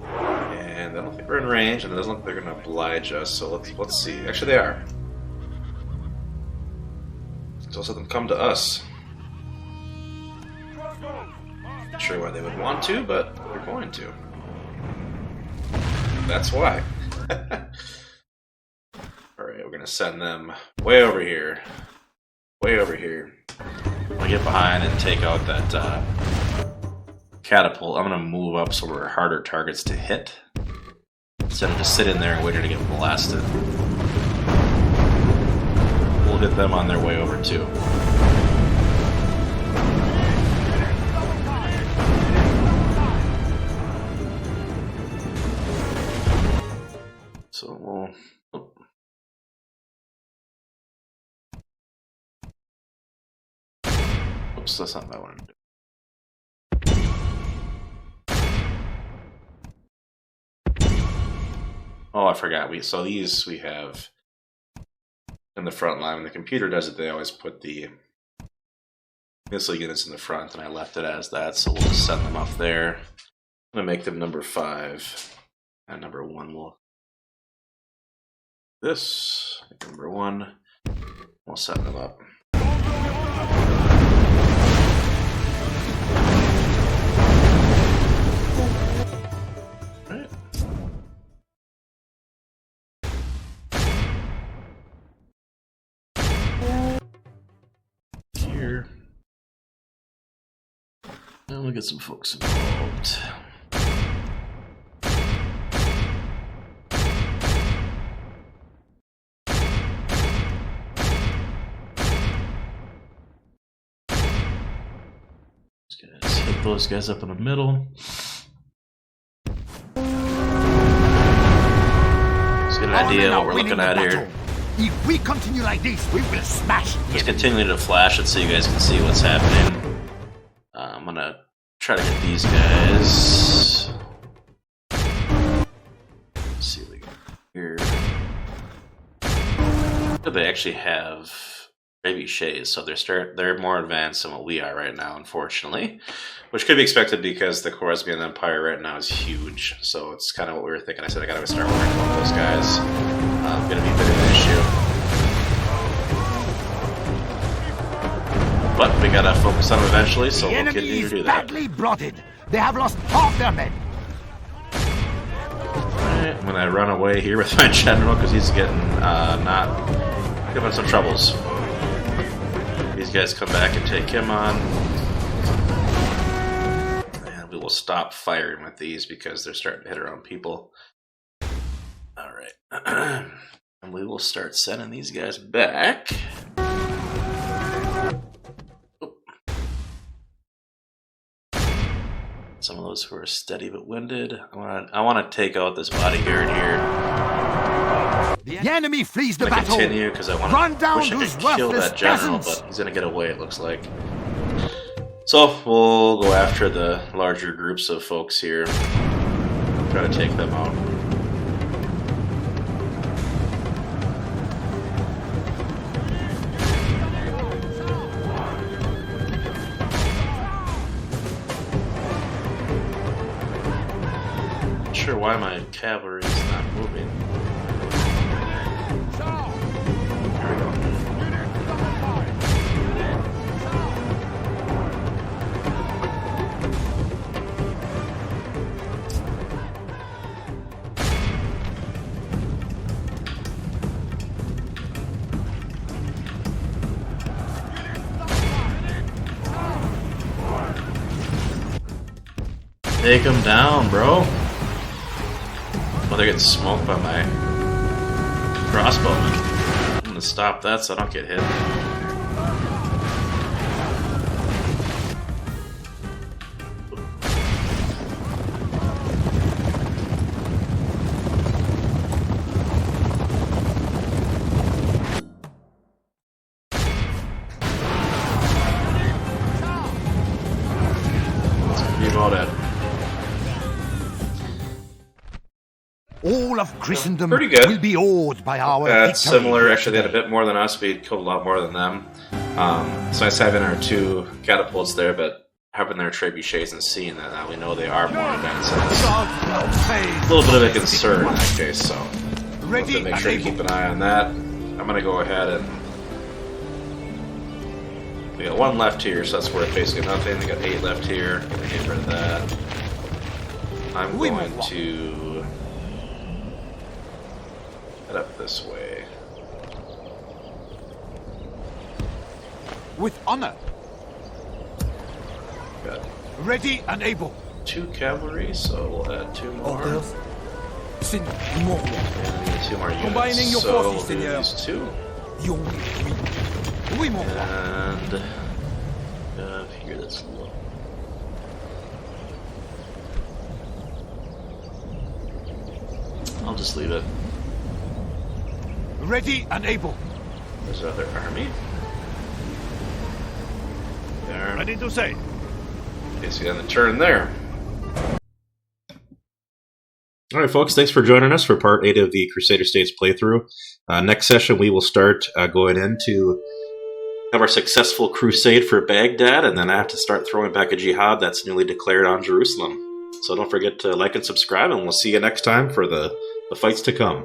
And I don't think we're in range, and it doesn't look like they're going to oblige us, so let's see. Actually, they are. So let's let them come to us. Not sure why they would want to, but they're going to. That's why. Alright, we're going to send them way over here. Way over here. We'll get behind and take out that catapult. I'm going to move up so we're harder targets to hit, instead of just sitting there and waiting to get blasted. We'll hit them on their way over too. So we'll... Oops, that's not what I wanted to do. Oh, I forgot. So these we have in the front line. When the computer does it, they always put the missile units in the front, and I left it as that, so we'll just send them up there. I'm going to make them number 5, and number 1 will... This, number 1, we'll send them up. Here. Now we'll get some folks involved. Let's hit those guys up in the middle. Let's get an idea what we're looking at here. If we continue like this, we will smash. Just continue to flash it so you guys can see what's happening. I'm gonna try to hit these guys. Let's see what we got here. They actually have trebuchets, so they're more advanced than what we are right now, unfortunately. Which could be expected because the Khwarezmian Empire right now is huge. So it's kind of what we were thinking. I said I gotta start worrying about those guys. Gonna be a bit of an issue. But we gotta focus on them eventually, so we'll continue to do that. Badly blooded. They have lost half their men. Alright, I'm gonna run away here with my general because he's getting not giving some troubles. These guys come back and take him on. And we will stop firing with these because they're starting to hit our own people. Alright. And we will start sending these guys back. Some of those who are steady but winded. I want to take out this bodyguard here. The enemy flees the I'm gonna battle. continue because I want Run to down wish I those could kill worthless that general, peasants. but he's gonna get away. It looks like. So we'll go after the larger groups of folks here. Try to take them out. Not sure why my cavalry is not moving. There we go. Take him down, bro. Well, they're getting smoked by my crossbowmen. I'm gonna stop that so I don't get hit. All of Christendom Pretty good. will be awed by our That's victory. similar. Actually, they had a bit more than us. We killed a lot more than them. It's nice having our two catapults there, but having their trebuchets and seeing that now we know they are more advanced. It's a little bit of a concern in that case, so we'll have to make sure to keep an eye on that. I'm going to go ahead and... We got 1 left here, so that's worth basically nothing. We got 8 left here. Gonna get rid of that. I'm going to head up this way. With honor. Got Ready and able. 2 cavalry, so we'll add 2 more. And 2 more units. Combining your so forces, we'll do Seigneur. these 2. Your will. Oui, mon roi. And here that's low. I'll just leave it. Ready and able. There's another army. There. Ready to say. Okay, so you got the turn there. Alright folks, thanks for joining us for part 8 of the Crusader States playthrough. Next session we will start going into have our successful crusade for Baghdad, and then I have to start throwing back a jihad that's newly declared on Jerusalem. So don't forget to like and subscribe, and we'll see you next time for the fights to come.